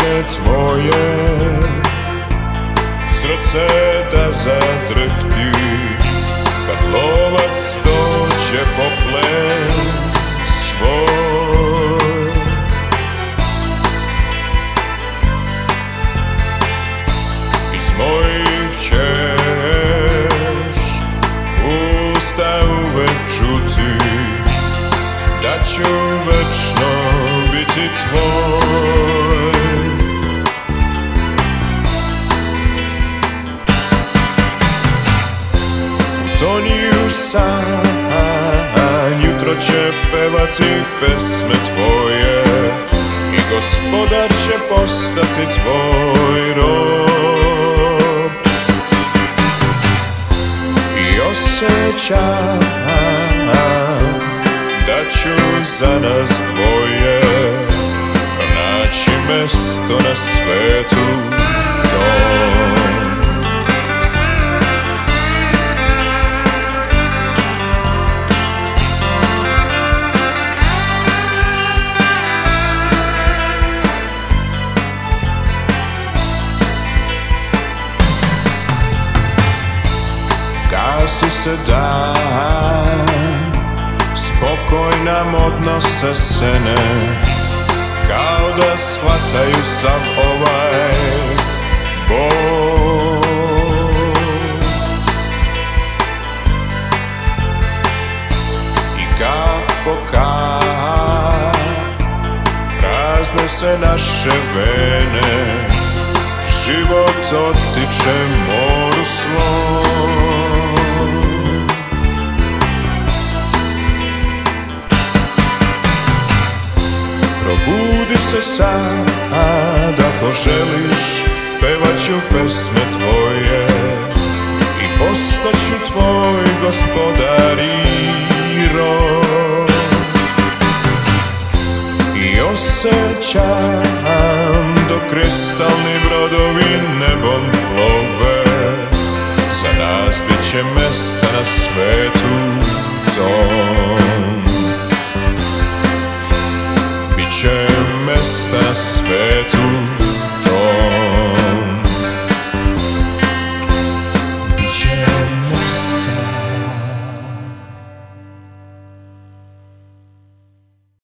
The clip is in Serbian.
će tvoje srce da zadrhti kad lovac dođe po plen svoj. Iz mojih ćeš usta uvek čuti da ću večno biti tvoj. Utoniju san, jutro će pevati pesme tvoje i Gospodar će postati tvoj rob. I osjećam da ću za nas dvoje pronaći mesto na svetu tom. Gasi se dan, spokoj nam odnose sene, kao da shvataju sav ovaj bol. I kap po kap prazne se naše vene, život otiče moru svom. Probudi se sad, ako želiš, pevat ću pesme tvoje i postaću tvoj gospodar i rob. I osjećam dok kristalni brodovi nebom plove, za nas bit će mesta na svetu tom. Biće mesta na svetu